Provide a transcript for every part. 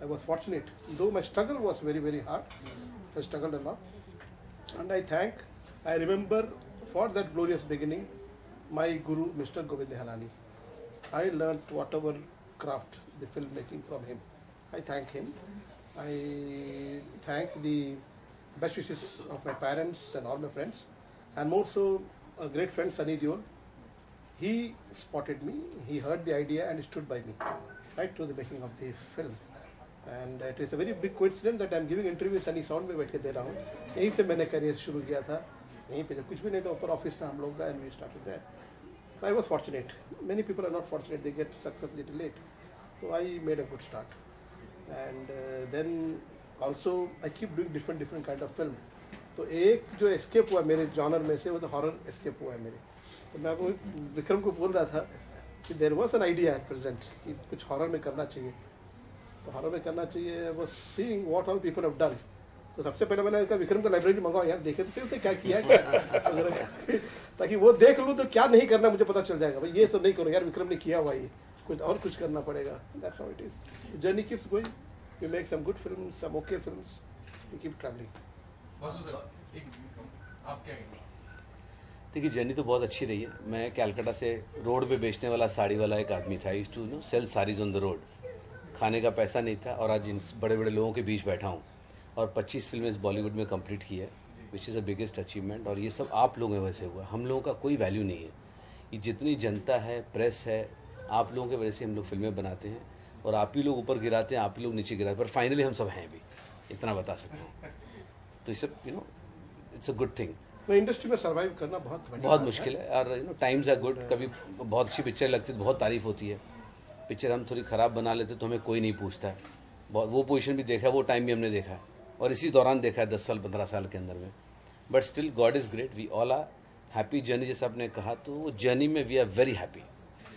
was fortunate, though my struggle was very, very hard. I struggled a lot. And I remember for that glorious beginning, my guru, Mr. Govind Halani. I learnt whatever craft, the filmmaking from him. I thank him. I thank the best wishes of my parents and all my friends, and more so a great friend, Sunny Deol. He spotted me, he heard the idea and stood by me right through the making of the film. And it is a very big coincidence that I am giving interview Sunny Sound में बैठ के दे रहा हूँ. यहीं से मैंने career शुरू किया था. यहीं पे जब कुछ भी नहीं था ऊपर ऑफिस में हम लोग का, and we started there. So I was fortunate. Many people are not fortunate; they get success little late. So I made a good start. And then also I keep doing different kind of film. तो एक जो escape हुआ मेरे genre में से वो तो horror escape हुआ है मेरे. तो मैं वो विक्रम को बोल रहा था कि there was an idea at present कि कुछ horror में करना चाहिए. तो horror में करना चाहिए. I was seeing what all people have done. तो सबसे पहले मैंने कहा विक्रम का लाइब्रेरी मंगाओ यार, देखे तो फिर क्या किया क्या ताकि वो देख लूँ तो क्या नहीं करना मुझे पता चल जाएगा. भाई ये सब नहीं करो यार, विक्रम ने किया हुआ ये, कुछ और कुछ करना पड़ेगा. That's how it is. The journey keeps going. You make some good films, some okay films. You keep traveling. आप क्या कहेंगे? देखिए जर्नी तो बहुत अच्छी रही है. मैं कैलकाटा से रोड पे बेचने वाला साड़ी वाला एक आदमी था. Used to sell saris on the road. खाने का पैसा नहीं था और आज इन बड़े बड़े लोगों के बीच बैठा हूँ और 25 फिल्में बॉलीवुड में कंप्लीट की है, which is the biggest achievement. और ये सब आप लोगों की वजह से हुआ. हम लोगों का कोई वैल्यू नहीं है. ये जितनी जनता है, प्रेस है, आप लोगों की वजह से हम लोग फिल्में बनाते हैं और आप ही लोग ऊपर गिराते हैं, आप ही लोग नीचे गिराते हैं, पर फाइनली हम सब हैं भी, इतना बता सकते हैं. तो इस इट्स अ गुड थिंग. तो इंडस्ट्री में सर्वाइव करना बहुत मुश्किल है. और टाइम्स आर गुड. कभी बहुत अच्छी पिक्चर लगती है तो बहुत तारीफ होती है. पिक्चर हम थोड़ी ख़राब बना लेते तो हमें कोई नहीं पूछता है. बहुत वो पोजीशन भी देखा है, वो टाइम भी हमने देखा है और इसी दौरान देखा है 10 साल 15 साल के अंदर में. But still god is great. We all are happy. Journey जैसे आपने कहा, तो वो जर्नी में वी आर वेरी हैप्पी.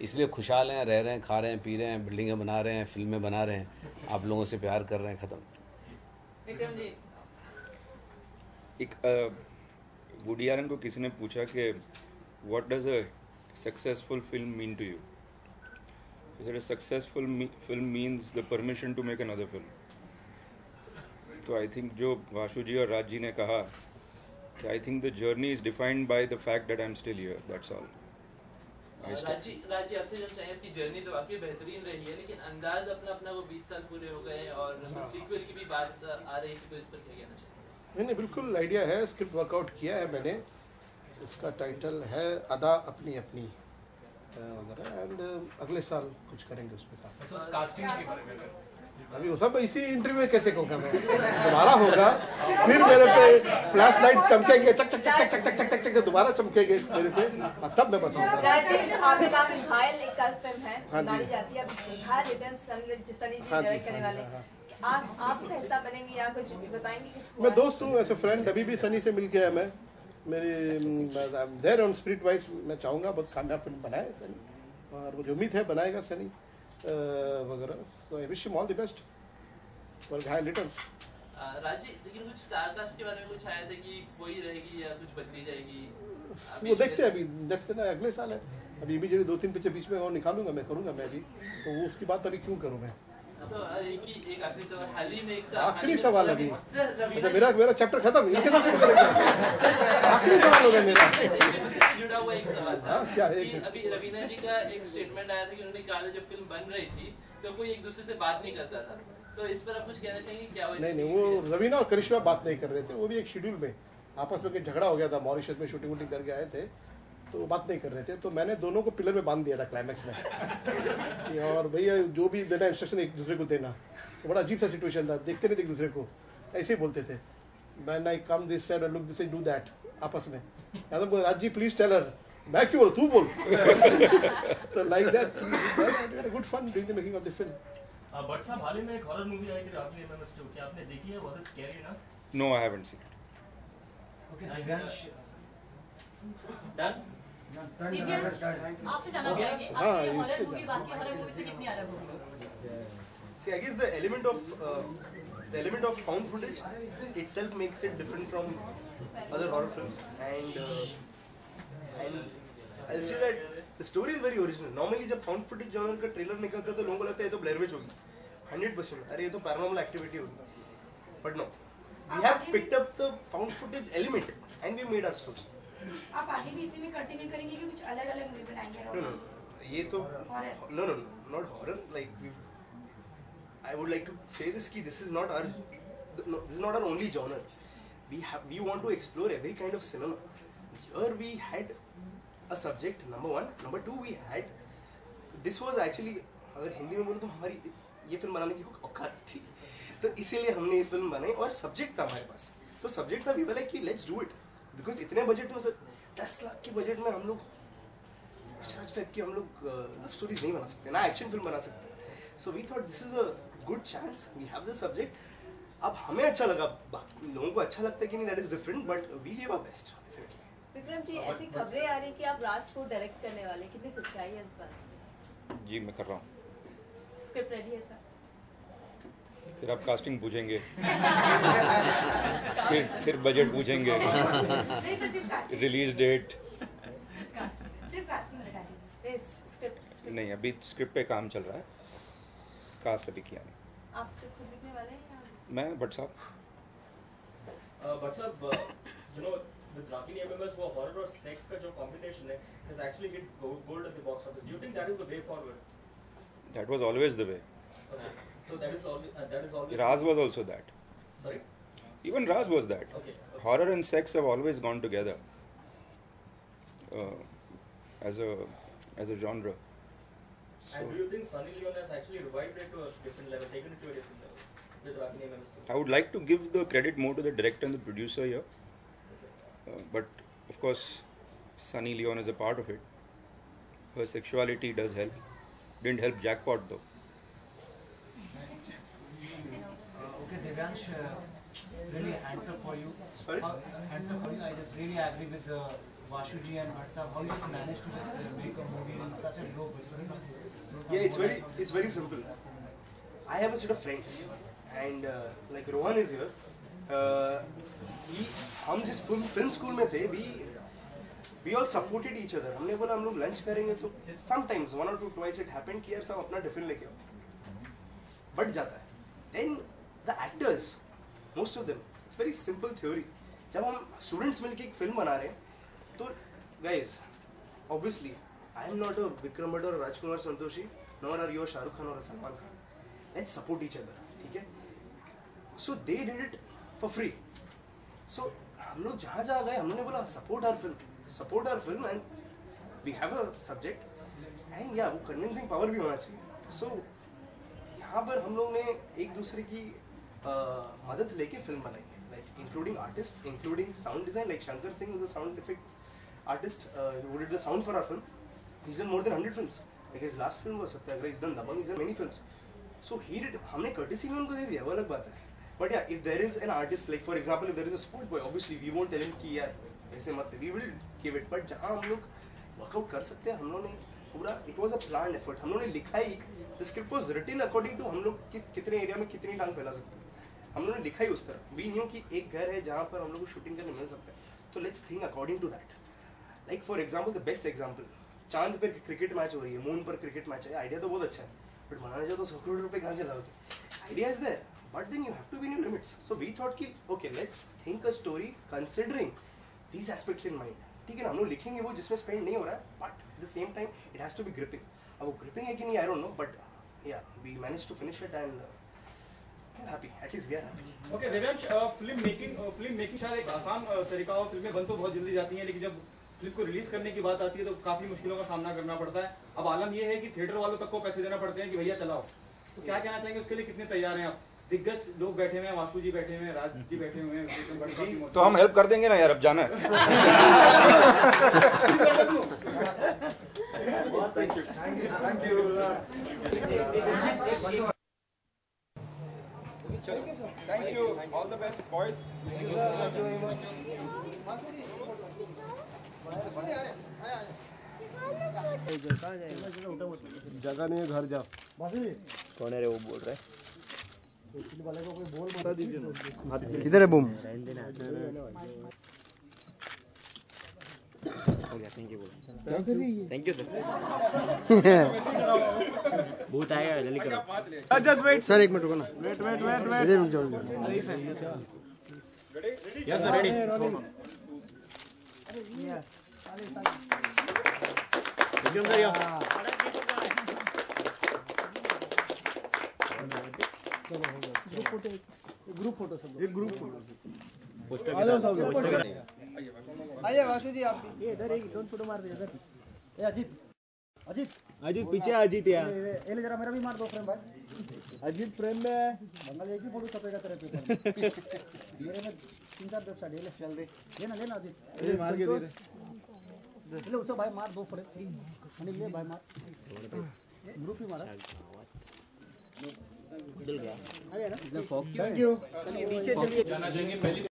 इसलिए खुशहाल हैं, रह रहे हैं, खा रहे हैं, पी रहे हैं, बिल्डिंगें बना रहे हैं, फिल्में बना रहे हैं, आप लोगों से प्यार कर रहे हैं. ख़त्म. विक्रम जी, एक वुडी एलन को किसी ने पूछा कि what does a successful film mean to you. He said a successful film means the permission to make another film. तो I think जो वाशु जी और राज जी ने कहा कि I think the journey is defined by the fact that I'm still here. That's all. Raj ji आपसे जो चाहिए कि जर्नी तो वाकई बेहतरीन रही है, लेकिन अंदाज अपना वो 20 साल पूरे हो गए और सीक्वल की भी बात आ रही थी, तो इस पर क्या कहना चाहिए? नहीं बिल्कुल आइडिया है. स्क्रिप्ट वर्कआउट किया है मैंने. इसका टाइटल है अदा अपनी अपनी वगैरह. एंड अगले साल कुछ करेंगे उस पर. कास्टिंग के बारे में अभी वो सब इसी इंटरव्यू में कैसे कहूँगा मैं. दोबारा होगा फिर मेरे पे फ्लैश लाइट चमकेंगे, चक चक चक चक चक चक चक चक दोबारा चमकेंगे मेरे पे, तब मैं बताऊंगा. आप हिस्सा बनेंगे या कुछ बताएंगे? मैं दोस्त हूँ, ऐसे फ्रेंड. अभी भी सनी से मिल के है मैं. मेरी देयर ऑन स्पिरिट वाइज मैं चाहूँगा बहुत कामयाब फिल्म बनाए सनी, और मुझे उम्मीद है बनाएगा सनी वगैरह. तो I wish him all the best for high returns. Raj ji, लेकिन कुछ स्टार कास्ट के बारे में कुछ आया था कि कोई रहेगी या कुछ बदली जाएगी? वो देखते हैं. अभी देखते ना, अगले साल है. अभी इमीडिएटली 2-3 पिक्चर बीच में और निकालूंगा, मैं करूँगा मैं भी. तो वो उसकी बात अभी क्यों करूँ मैं. एक आखिरी सवाल. हाल ही में एक आखिरी सवाल अभी मतलब मेरा चैप्टर खत्म. इनके साथ शुरू करेंगे. आखिरी सवाल होगा मेरा. जुड़ा हुआ एक सवाल था. क्या अभी रवीना जी का एक स्टेटमेंट आया था कि उन्होंने कहा जब फिल्म बन रही थी तो कोई एक दूसरे से बात नहीं करता था. तो इस पर आप कुछ कहना चाहेंगे? क्या नहीं, वो रवीना और करिश्मा बात नहीं कर रहे थे. वो भी एक शेड्यूल में आपस में झगड़ा हो गया था. मॉरिशस में शूटिंग वूटिंग करके आए थे तो बात नहीं कर रहे थे. तो मैंने दोनों को पिलर में बांध दिया था क्लाइमैक्स में. और भैया जो भी देना इंस्ट्रक्शन एक दूसरे को देना. तो बड़ा अजीब सा सिचुएशन था. देखते नहीं थे एक दूसरे को, ऐसे ही बोलते थे. Man I come this side और look this side, do that आपस में. यादव बोल Raj ji please tell her. मैं क्यों बोलूं, तू बोल. तो like that good fun doing the making of the film. But साहब हाल ही में एक हॉरर मूवी आई थी रावली एमएमएस 2, क्या आपने देखी है? वाज इट स्कैरी ना? No, I haven't seen it. Okay, done. आपसे जानना चाहेंगे आपकी हॉरर मूवी बाकी हॉरर मूवी से कितनी अलग होगी? See, I guess the element of found footage itself makes it different from other horror films, and I'll say that the story is very original. Normally जब found footage genre का trailer निकलता है तो लोगों को लगता है ये तो ब्लेयर विच होगी. 100%. अरे ये तो पैरानॉर्मल एक्टिविटी होगी. But no, we have picked up the found footage element and we made our story. आप आगे भी इसी में कंटिन्यू करेंगे कि कुछ अलग-अलग मूवी बनाएंगे? No. ये तो no, not horror. Like I would like to say this कि this is not our only genre. We want to explore every kind of cinema. Here we had a subject, number one. Number two, we had this was actually, अगर हिंदी में बोले तो हमारी ये film बनाने की औकात थी, तो इसीलिए हमने ये फिल्म बनाई और सब्जेक्ट था हमारे पास. तो सब्जेक्ट था, वी वर लाइक कि लेट्स डू इट, बिकॉज इतने बजट में सर 10 लाख के बजट में हम लोग इस टाइप की हम लोग लव स्टोरीज नहीं बना सकते, ना एक्शन फिल्म बना सकते. So we thought this is a good chance, we have the subject. अब हमें अच्छा लगा, बाकी लोगों को अच्छा लगता है कि नहीं, that is different, but we give our best. Vikram ji, ऐसी खबरें आ रही कि आप राज को डायरेक्ट करने वाले, कितनी सच्चाई है इस बात? जी मैं कर रहा हूँ. स्क्रिप्ट रेडी है सर? फिर आप कास्टिंग पूछेंगे, फिर बजट पूछेंगे, रिलीज डेट. नहीं, अभी स्क्रिप्ट पे काम चल रहा है, कास्ट अभी किया नहीं. आप सिर्फ खुद लिखने वाले हैं या? मैं भट्ट साहब, you know, with Rakini MMS वो horror और sex का जो combination है has actually hit gold at the box office. Do you think that is the way forward? that was always the way. Okay. So that is always. Raz was also that. Sorry. Even Raz was that. Okay. Horror and sex have always gone together as a genre. And do you think Sunny Leone has actually revived it to a different level, taken it to a different level with Rakini MMS? I would like to give the credit more to the director and the producer here. But of course, Sunny Leone is a part of it. Her sexuality does help. Didn't help Jackpot though. Okay, Divyansh, really hands up for you. Sorry? Hands up for you. I just really agree with Vashuji and Bhatt. How you just managed to just make a movie in such a low budget? Yeah, it's very simple. I have a set of friends, and like Rohan is here. हम जिस film school में थे, we all supported each other. हमने बोला हम लोग lunch करेंगे, तो sometimes 1 or 2 twice it happened कि यार सब अपना टिफिन लेके आओ, बट जाता है. Then the actors, most of them, it's very simple theory. जब हम स्टूडेंट्स मिलके एक फिल्म बना रहे हैं, तो guys, obviously, I am not a Vikram Bhatt or a Rajkumar Santoshi, nor are you a Shah Rukh Khan or a Salman Khan. Let's support each other, ठीक है? So they did it for free. So हम लोग जहाँ जहाँ गए, हमने बोला support our film, and we have a subject, and yeah, वो convincing power भी होना चाहिए. So यहाँ पर हम लोग ने एक दूसरे की मदद लेके फिल्म बनाई है, like including artists, including sound design, like Shankar Singh was a sound effect artist who did the sound for our film. He's done more than 100 films. Like his last film was Satyagraha. He's done Dabang. He's done many films. So he did. हमने courtesy में उनको दे दिया, वो अलग बात है. But yeah, if there is an artist, like for example, if there is a sport boy, obviously we won't tell him कि यार ऐसे मत. We will give it. But जहाँ हम लोग workout कर सकते हैं, हम लोगों ने पूरा, it was a planned effort. हम लोगों ने लिखा ही, the script was written according to हम लोग कितने एरिया में कितनी टांग फैला सकते हैं. हम लोगों ने लिखा ही उस तरह. We knew कि एक घर है जहाँ पर हम लोग को शूटिंग करने मिल सकता है. So let's think according to that. Like for example, the best example, चांद पर क्रिकेट मैच हो रही है, मून पर क्रिकेट मैच है. आइडिया तो बहुत अच्छा है, बट बनाने जाओ तो 100 करोड़ रुपए कहाँ से लाओगे? Idea is there, but then you have to be in your limits. So we thought कि okay, let's think a story considering these aspects in mind. ठीक है ना, हम लोग लिखेंगे वो जिसमें स्पेंड नहीं हो रहा है, but at the same time it has to be gripping. अब वो ग्रिपिंग है कि नहीं, I don't know, but yeah we manage to finish it and happy, at least we are happy. Okay Divyansh, film making शायद एक आसान तरीका हो, फिल्में बन तो बहुत जल्दी जाती हैं, लेकिन जब फिल्म को रिलीज करने की बात आती है तो काफी मुश्किलों का सामना करना पड़ता है. अब आलम ये है कि थिएटर वालों तक को पैसे देना पड़ते हैं कि भैया चलाओ. तो क्या कहना चाहेंगे, उसके लिए कितने तैयार हैं आप? दिग्गज लोग बैठे हुए हैं, वासु जी बैठे हुए हैं, राज जी बैठे हुए हैं, तो हम हेल्प कर देंगे ना यार, अब जाना है. Thank you. All the best, boys. जगह नहीं है, घर जाओ. कौन है रे वो बोल रहा है? वाले को कोई बोल बता दीजिए ना. किधर है बूम? हो गया थैंक यू सर बहुत आएगा जल्दी करो जस्ट वेट सर एक मिनट रुको ना वेट इधर रुक जाओ yes sir ready group photo सब एक ग्रुप फोटो आइए वासु जी आप ये इधर एक दोन फोटो मार दे इधर ए अजीत पीछे अजीत यार ये ले जरा मेरा भी मार दो फ्रेम भाई अजीत फ्रेम में बंगाल एक ही फोटो छपेगा तेरे पेपर मेरे में 3-4 वेबसाइट ये ले चल दे लेना अजीत ये मार के दे दे ले उसे भाई मार दो फोटो अनिल ले भाई मार ग्रुप ही मारा मिल गया आ गया ना थैंक यू जाना चाहिए पहली